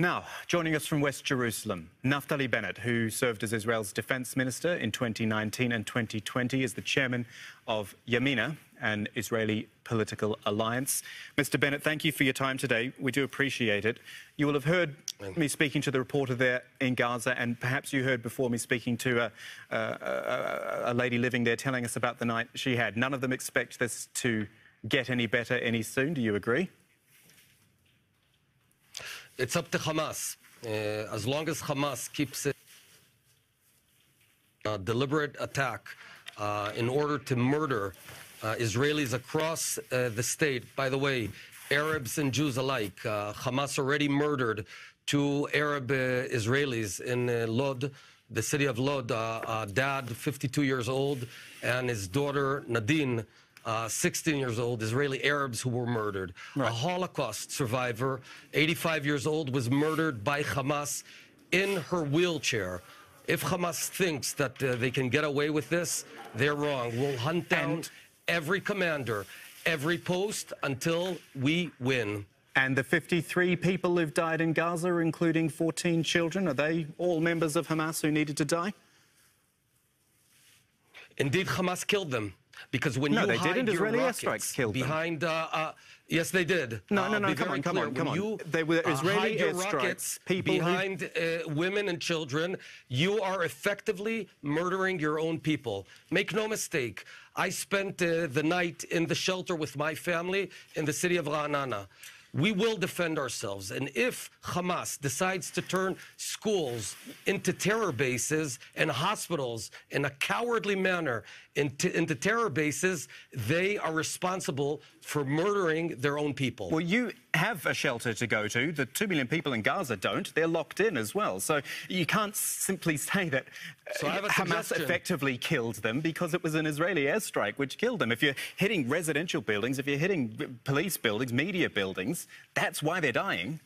Now, joining us from West Jerusalem, Naftali Bennett, who served as Israel's defense minister in 2019 and 2020, is the chairman of Yamina, an Israeli political alliance. Mr. Bennett, thank you for your time today. We do appreciate it. You will have heard me speaking to the reporter there in Gaza, and perhaps you heard before me speaking to a lady living there telling us about the night she had. None of them expect this to get any better any soon. Do you agree? It's up to Hamas. As long as Hamas keeps it a deliberate attack in order to murder Israelis across the state. By the way, Arabs and Jews alike. Hamas already murdered 2 Arab Israelis in Lod, the city of Lod. Dad, 52 years old, and his daughter, Nadine, 16 years old, Israeli Arabs who were murdered. Right. A Holocaust survivor, 85 years old, was murdered by Hamas in her wheelchair. If Hamas thinks that they can get away with this, they're wrong. We'll hunt down every commander, every post until we win. And the 53 people who've died in Gaza, including 14 children, are they all members of Hamas who needed to die? Indeed, Hamas killed them. Because when no, you they hide didn't. your Israeli rockets airstrikes killed behind, yes, they did. No, come on. You they were Israeli hide your airstrikes. Rockets people behind women and children, you are effectively murdering your own people. Make no mistake. I spent the night in the shelter with my family in the city of Ra'anana. We will defend ourselves. And if Hamas decides to turn schools into terror bases and hospitals in a cowardly manner into terror bases, they are responsible for murdering their own people. Well, you have a shelter to go to. The 2 million people in Gaza don't. They're locked in as well. So you can't simply say that Hamas effectively killed them because it was an Israeli airstrike which killed them. If you're hitting residential buildings, if you're hitting police buildings, media buildings, that's why they're dying.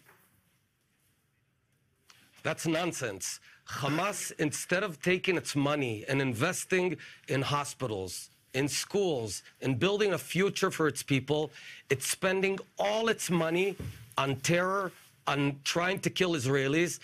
That's nonsense. Hamas, instead of taking its money and investing in hospitals, in schools, in building a future for its people, it's spending all its money on terror, on trying to kill Israelis.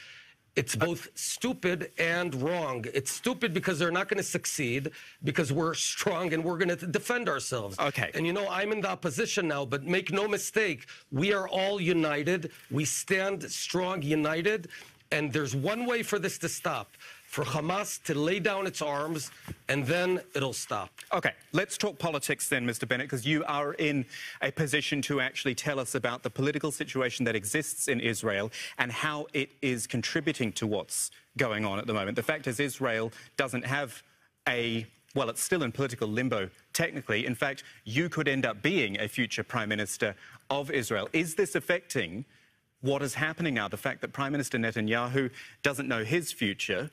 It's both stupid and wrong. It's stupid because they're not going to succeed, because we're strong and we're going to defend ourselves. Okay. And you know, I'm in the opposition now, but make no mistake, we are all united. We stand strong, united. And there's one way for this to stop, for Hamas to lay down its arms, and then it'll stop. OK, let's talk politics then, Mr. Bennett, because you are in a position to actually tell us about the political situation that exists in Israel and how it is contributing to what's going on at the moment. The fact is, Israel doesn't have well, it's still in political limbo, technically. In fact, you could end up being a future Prime Minister of Israel. Is this affecting what is happening now, the fact that Prime Minister Netanyahu doesn't know his future,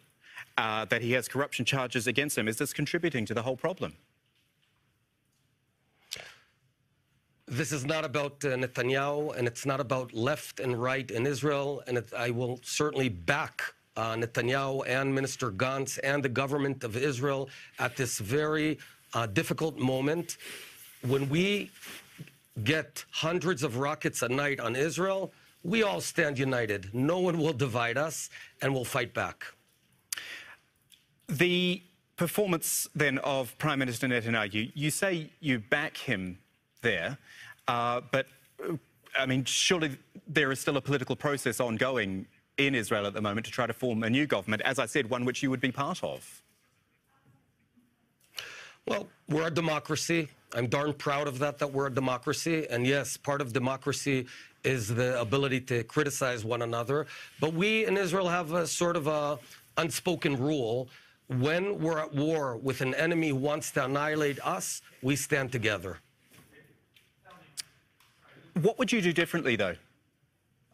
that he has corruption charges against him? Is this contributing to the whole problem? This is not about Netanyahu, and it's not about left and right in Israel, and I will certainly back Netanyahu and Minister Gantz and the government of Israel at this very difficult moment. When we get hundreds of rockets a night on Israel, we all stand united. No one will divide us, and we'll fight back. The performance, then, of Prime Minister Netanyahu, you say you back him there, but, I mean, surely there is still a political process ongoing in Israel at the moment to try to form a new government, as I said, one which you would be part of. Well, we're a democracy. I'm darn proud of that we're a democracy. And yes, part of democracy is the ability to criticize one another. But we in Israel have a sort of a unspoken rule. When we're at war with an enemy who wants to annihilate us, we stand together. What would you do differently, though?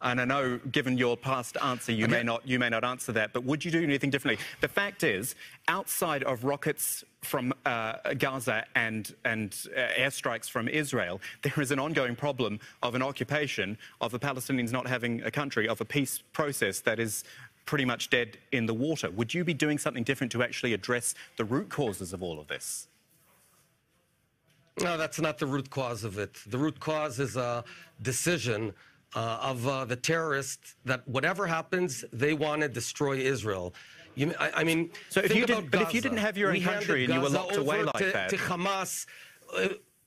And I know, given your past answer, you may not answer that, but would you do anything differently? The fact is, outside of rockets from Gaza and airstrikes from Israel, there is an ongoing problem of an occupation, of the Palestinians not having a country, of a peace process that is pretty much dead in the water. Would you be doing something different to actually address the root causes of all of this? No, that's not the root cause of it. The root cause is a decision the terrorists that whatever happens, they want to destroy Israel. I mean, so if you didn't, Gaza. but if you didn't have your own country and you were locked away like that, to Hamas.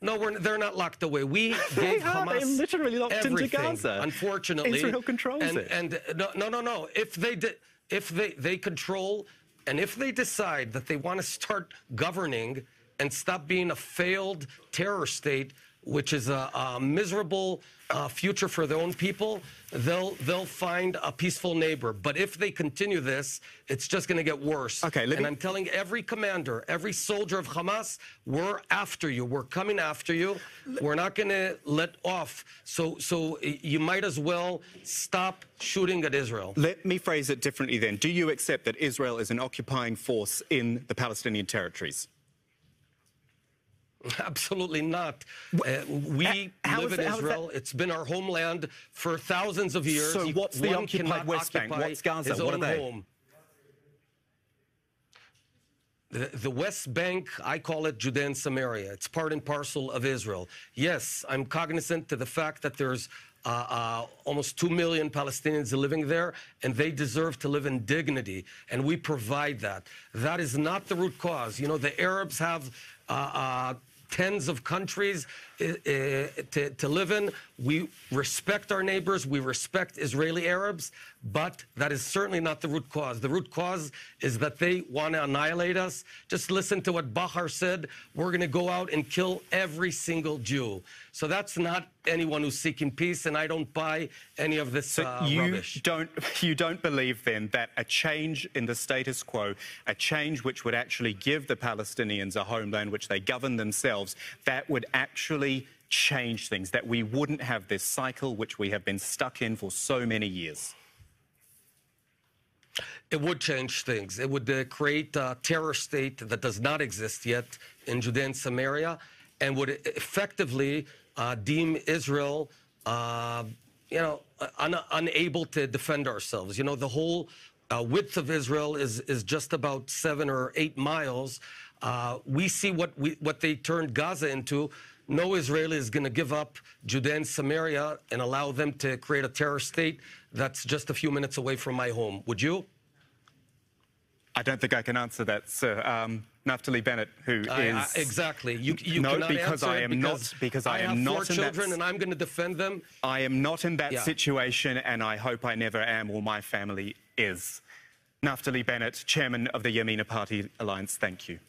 No, they're not locked away. We gave Hamas they're literally locked everything, into Gaza. Unfortunately, Israel controls it. No. If they control, and if they decide that they want to start governing and stop being a failed terror state, which is a miserable future for their own people, they'll find a peaceful neighbor. But if they continue this, it's just going to get worse. Okay, and I'm telling every commander, every soldier of Hamas, we're after you. We're coming after you. We're not going to let off. So you might as well stop shooting at Israel. Let me phrase it differently then. Do you accept that Israel is an occupying force in the Palestinian territories? Absolutely not. We live in Israel. It's been our homeland for thousands of years. So what's the occupied West Bank? What's Gaza? What are they? Home. The West Bank, I call it Judea and Samaria. It's part and parcel of Israel. Yes, I'm cognizant to the fact that there's almost 2 million Palestinians living there, and they deserve to live in dignity, and we provide that. That is not the root cause. You know, the Arabs have tens of countries to live in. We respect our neighbors. We respect Israeli Arabs, but that is certainly not the root cause. The root cause is that they want to annihilate us. Just listen to what Bahar said. We're going to go out and kill every single Jew. So that's not anyone who's seeking peace, and I don't buy any of this rubbish. You don't believe then that a change in the status quo, a change which would actually give the Palestinians a homeland which they govern themselves, that would actually change things, that we wouldn't have this cycle which we have been stuck in for so many years? It would change things. It would create a terror state that does not exist yet in Judea and Samaria, and would effectively deem Israel, unable to defend ourselves. You know, the whole width of Israel is just about 7 or 8 miles. We see what they turned Gaza into. No Israeli is going to give up Judea and Samaria and allow them to create a terror state that's just a few minutes away from my home. Would you? I don't think I can answer that, sir. Naftali Bennett, who is... Exactly. You no, cannot because answer I am not. Because I am not. I have 4 children, and I'm going to defend them. I am not in that situation, and I hope I never am, or my family is. Naftali Bennett, chairman of the Yamina Party Alliance. Thank you.